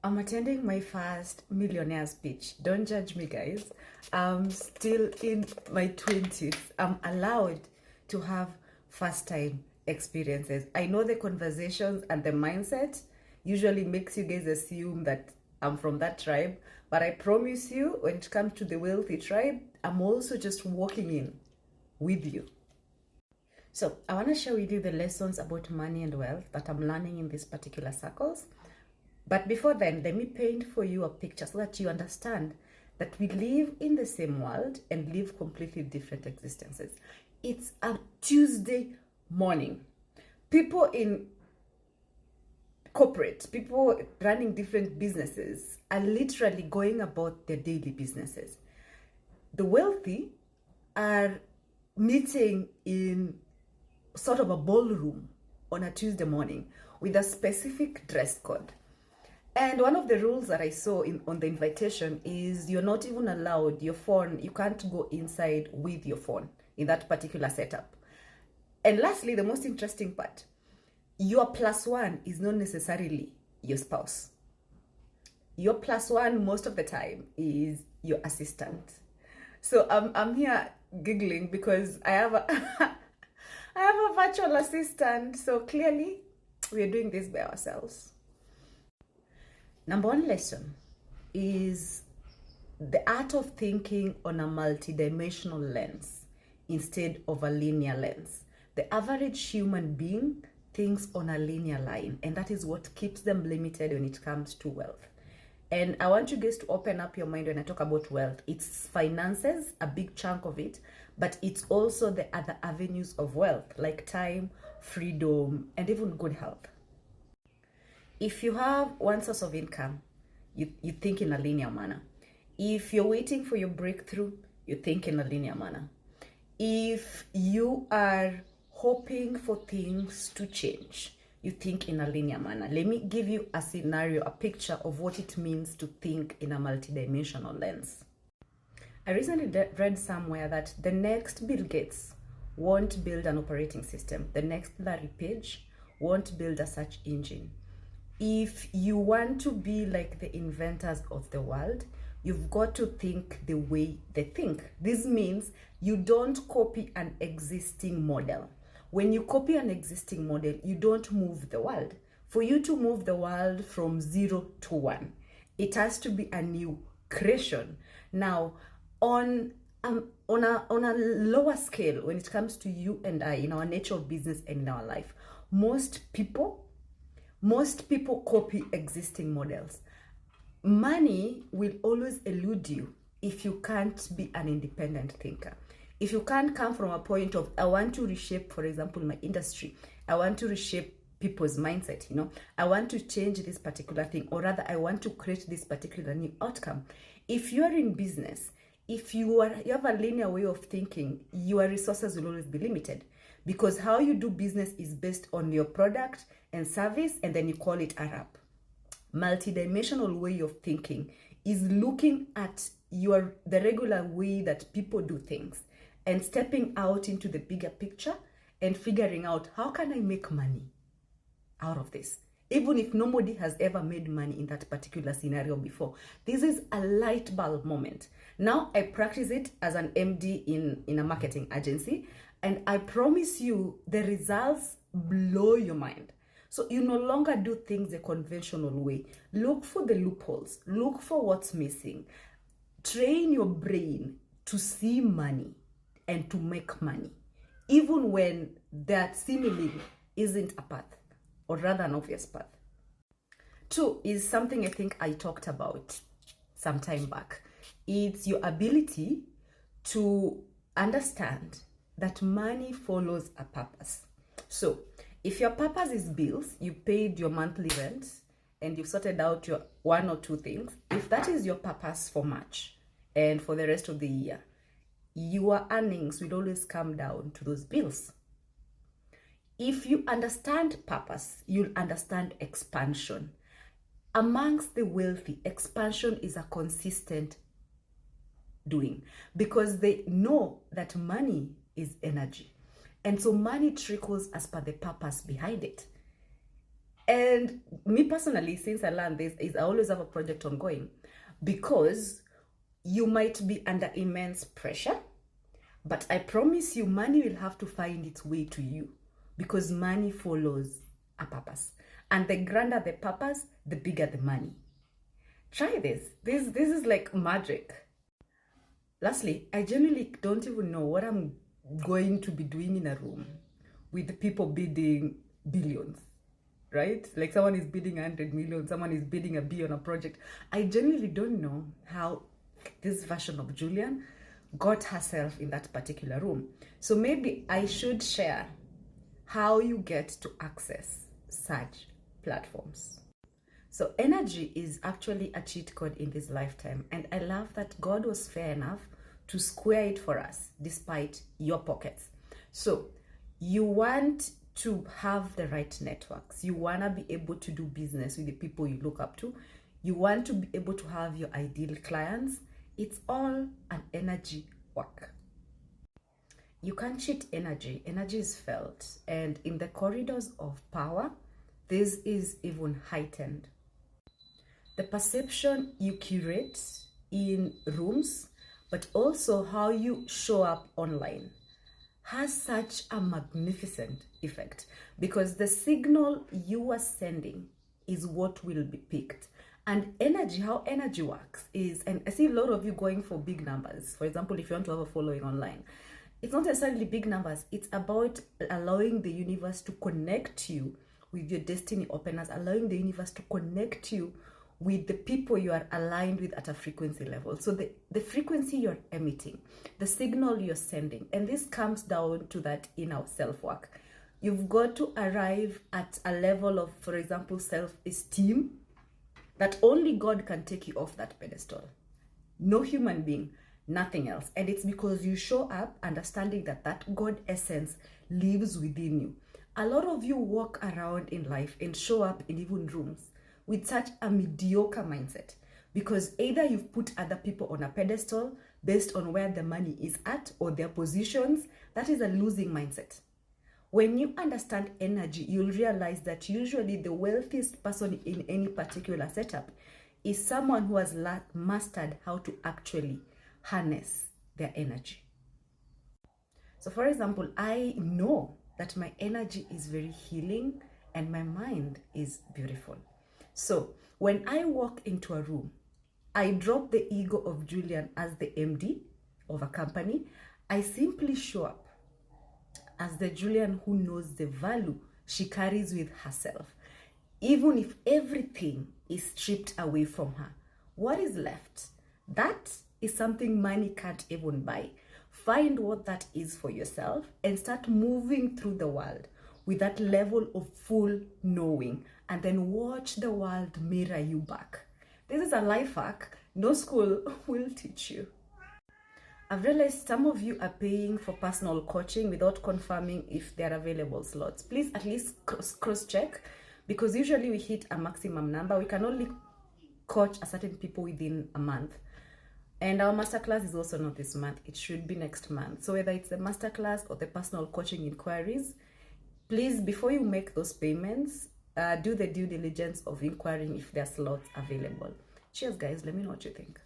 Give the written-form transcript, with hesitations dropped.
I'm attending my first millionaire speech. Don't judge me, guys. I'm still in my 20s. I'm allowed to have first time experiences. I know the conversations and the mindset usually makes you guys assume that I'm from that tribe, but I promise you, when it comes to the wealthy tribe, I'm also just walking in with you. So I want to share with you the lessons about money and wealth that I'm learning in these particular circles. But before then, let me paint for you a picture so that you understand that we live in the same world and live completely different existences. It's a Tuesday morning. People in corporate, people running different businesses are literally going about their daily businesses. The wealthy are meeting in sort of a ballroom on a Tuesday morning with a specific dress code. And one of the rules that I saw on the invitation is you're not even allowed your phone, you can't go inside with your phone in that particular setup. And lastly, the most interesting part, your plus one is not necessarily your spouse. Your plus one most of the time is your assistant. So I'm here giggling because I have a I have a virtual assistant. So clearly we are doing this by ourselves. Number one lesson is the art of thinking on a multidimensional lens instead of a linear lens. The average human being thinks on a linear line, and that is what keeps them limited when it comes to wealth. And I want you guys to open up your mind when I talk about wealth. It's finances, a big chunk of it, but it's also the other avenues of wealth like time, freedom, and even good health. If you have one source of income, you think in a linear manner. If you're waiting for your breakthrough, you think in a linear manner. If you are hoping for things to change, you think in a linear manner. Let me give you a scenario, a picture of what it means to think in a multidimensional lens. I recently read somewhere that the next Bill Gates won't build an operating system. The next Larry Page won't build a search engine. If you want to be like the inventors of the world, you've got to think the way they think. This means you don't copy an existing model. When you copy an existing model, you don't move the world. For you to move the world from 0 to 1, it has to be a new creation. Now, on a lower scale, when it comes to you and I, in our nature of business and in our life, most people copy existing models. Money will always elude you if you can't be an independent thinker. If you can't come from a point of, I want to reshape, for example, my industry. I want to reshape people's mindset, I want to change this particular thing, or rather, I want to create this particular new outcome. If you are in business, if you have a linear way of thinking, your resources will always be limited, because how you do business is based on your product and service, and then you call it a wrap. Multidimensional way of thinking is looking at the regular way that people do things and stepping out into the bigger picture and figuring out, how can I make money out of this? Even if nobody has ever made money in that particular scenario before. This is a light bulb moment. Now I practice it as an MD in a marketing agency, and I promise you the results blow your mind. So you no longer do things the conventional way. Look for the loopholes. Look for what's missing. Train your brain to see money and to make money, even when that seemingly isn't a path, or rather an obvious path. 2 is something I think I talked about some time back. It's your ability to understand that money follows a purpose. So if your purpose is bills, you paid your monthly rent and you've sorted out your 1 or 2 things, if that is your purpose for March and for the rest of the year, your earnings will always come down to those bills. If you understand purpose, you'll understand expansion. Amongst the wealthy, expansion is a consistent doing, because they know that money is energy. And so money trickles as per the purpose behind it. And me personally, since I learned this, is I always have a project ongoing, because you might be under immense pressure, but I promise you, money will have to find its way to you, because money follows a purpose. And the grander the purpose, the bigger the money. Try this. This is like magic. Lastly, I genuinely don't even know what I'm going to be doing in a room with people bidding billions, right? Like someone is bidding 100 million, someone is bidding $1 billion on a project. I genuinely don't know how this version of Julian got herself in that particular room. So maybe I should share how you get to access such platforms. So energy is actually a cheat code in this lifetime, and I love that God was fair enough to square it for us despite your pockets. So you want to have the right networks. You want to be able to do business with the people you look up to. You want to be able to have your ideal clients. It's all an energy work. You can't cheat energy. Energy is felt, and in the corridors of power, this is even heightened. The perception you curate in rooms, but also how you show up online, has such a magnificent effect, because the signal you are sending is what will be picked. And energy, how energy works is, and I see a lot of you going for big numbers. For example, if you want to have a following online, it's not necessarily big numbers. It's about allowing the universe to connect you with your destiny openers, allowing the universe to connect you with the people you are aligned with at a frequency level. So the frequency you're emitting, the signal you're sending, and this comes down to that inner self-work. You've got to arrive at a level of, for example, self-esteem that only God can take you off that pedestal. No human being, nothing else. And it's because you show up understanding that that God essence lives within you. A lot of you walk around in life and show up in even rooms with such a mediocre mindset, because either you've put other people on a pedestal based on where the money is at or their positions. That is a losing mindset. When you understand energy, you'll realize that usually the wealthiest person in any particular setup is someone who has mastered how to actually harness their energy. So for example, I know that my energy is very healing and my mind is beautiful. So when I walk into a room, I drop the ego of Julian as the MD of a company. I simply show up as the Julian who knows the value she carries with herself. Even if everything is stripped away from her, what is left? That is something money can't even buy. Find what that is for yourself and start moving through the world with that level of full knowing, and then watch the world mirror you back. This is a life hack no school will teach you. I've realized some of you are paying for personal coaching without confirming if there are available slots. Please at least cross-check, because usually we hit a maximum number. We can only coach a certain people within a month. And our masterclass is also not this month. It should be next month. So whether it's the masterclass or the personal coaching inquiries, please, before you make those payments, do the due diligence of inquiring if there are slots available. Cheers, guys. Let me know what you think.